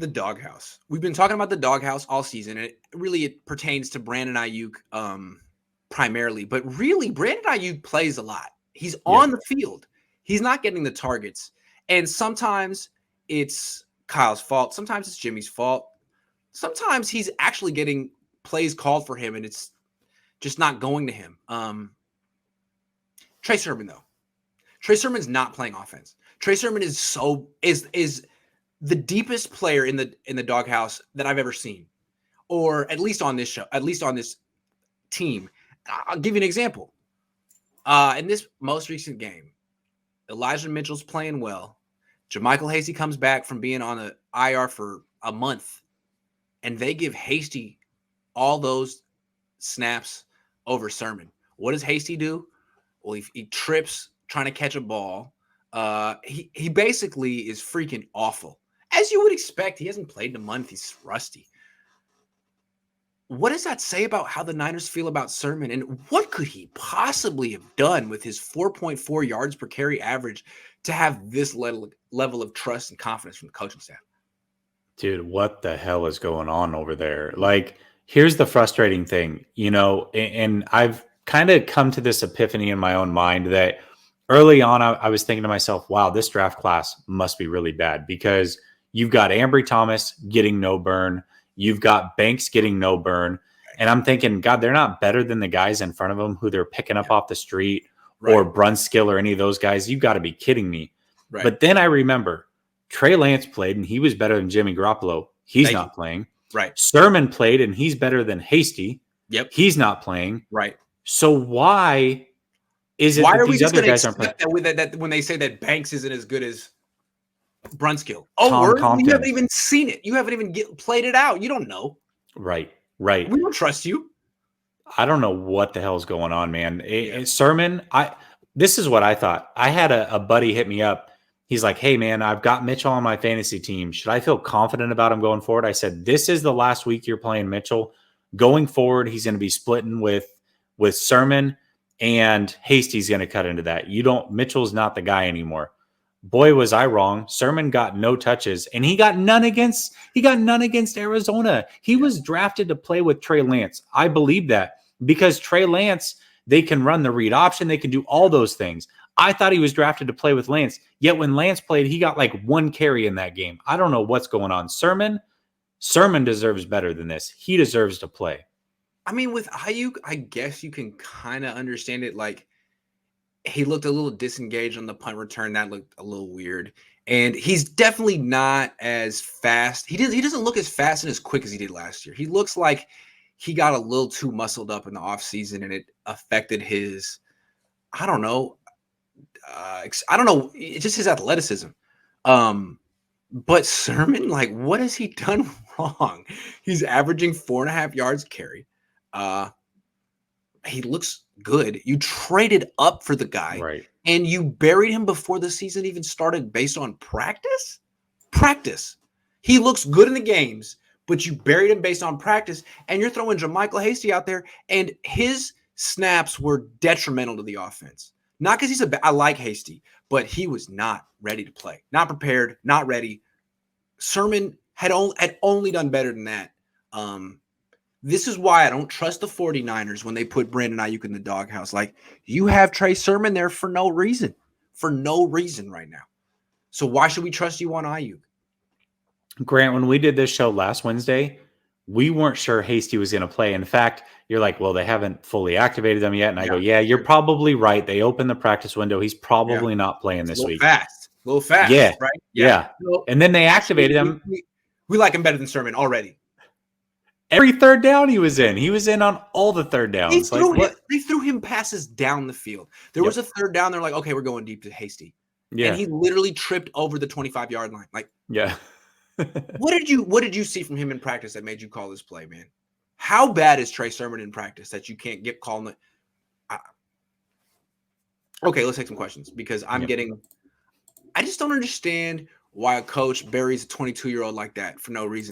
the doghouse. We've been talking about the doghouse all season, and it pertains to Brandon Ayuk primarily. But really, Brandon Ayuk plays a lot. He's on the field. He's not getting the targets. And sometimes it's Kyle's fault. Sometimes it's Jimmy's fault. Sometimes he's actually getting plays called for him, and it's just not going to him. Trey Sermon, though. Trey Sermon's not playing offense. Trey Sermon is the deepest player in the doghouse that I've ever seen, or at least on this show, at least on this team. I'll give you an example. In this most recent game, Elijah Mitchell's playing well. JaMycal Hasty comes back from being on the IR for a month, and they give Hasty all those snaps over Sermon. What does Hasty do? Well, he trips trying to catch a ball. He basically is freaking awful. As you would expect, he hasn't played in a month. He's rusty. What does that say about how the Niners feel about Sermon? And what could he possibly have done with his 4.4 yards per carry average to have this level of trust and confidence from the coaching staff? Dude, what the hell is going on over there? Like, here's the frustrating thing, and I've kind of come to this epiphany in my own mind that early on, I was thinking to myself, wow, this draft class must be really bad because you've got Ambry Thomas getting no burn. You've got Banks getting no burn. And I'm thinking, God, they're not better than the guys in front of them who they're picking up off the street or Brunskill or any of those guys. You've got to be kidding me. Right. But then I remember Trey Lance played and he was better than Jimmy Garoppolo. He's not playing. Right. Sermon played and he's better than Hasty. Yep. He's not playing. Right. So why is it that these other guys aren't playing? That when they say that Banks isn't as good as Brunskill. Oh, you haven't even seen it. You haven't even played it out. You don't know. Right. We don't trust you. I don't know what the hell's going on, man. Sermon, this is what I thought. I had a buddy hit me up. He's like, hey, man, I've got Mitchell on my fantasy team. Should I feel confident about him going forward? I said, this is the last week you're playing Mitchell. Going forward, he's going to be splitting with Sermon, and Hasty's going to cut into that. Mitchell's not the guy anymore. Boy, was I wrong. Sermon got no touches, and he got none against Arizona. He was drafted to play with Trey Lance. I believe that because Trey Lance, they can run the read option. They can do all those things. I thought he was drafted to play with Lance, yet when Lance played, he got like one carry in that game. I don't know what's going on. Sermon deserves better than this. He deserves to play. I mean, with Ayuk, I guess you can kind of understand it. Like, he looked a little disengaged on the punt return. That looked a little weird. And he's definitely not as fast. He doesn't look as fast and as quick as he did last year. He looks like he got a little too muscled up in the offseason, and it affected his, I don't know, it's just his athleticism. But Sermon, like, what has he done wrong? He's averaging 4.5 yards carry. He looks good. You traded up for the guy, right? And you buried him before the season even started based on practice. He looks good in the games, but you buried him based on practice, and you're throwing JaMycal Hasty out there, and his snaps were detrimental to the offense. Not because I like Hasty, but he was not ready to play, not prepared, not ready. Sermon had only done better than that. This is why I don't trust the 49ers when they put Brandon Ayuk in the doghouse. Like, you have Trey Sermon there for no reason right now. So why should we trust you on Ayuk? Grant, when we did this show last Wednesday, we weren't sure Hasty was going to play. In fact, you're like, well, they haven't fully activated them yet. And I go, yeah, you're probably right. They opened the practice window. He's probably not playing this week. A little fast. Yeah. Right? Yeah. And then they activated him. We like him better than Sermon already. Every third down he was in. He was in on all the third downs. They threw him passes down the field. There was a third down. They're like, okay, we're going deep to Hasty. Yeah. And he literally tripped over the 25-yard line. Like, yeah. What did you see from him in practice that made you call this play, man? How bad is Trey Sermon in practice that you can't get calling it? Okay, let's take some questions because I just don't understand why a coach buries a 22-year-old like that for no reason.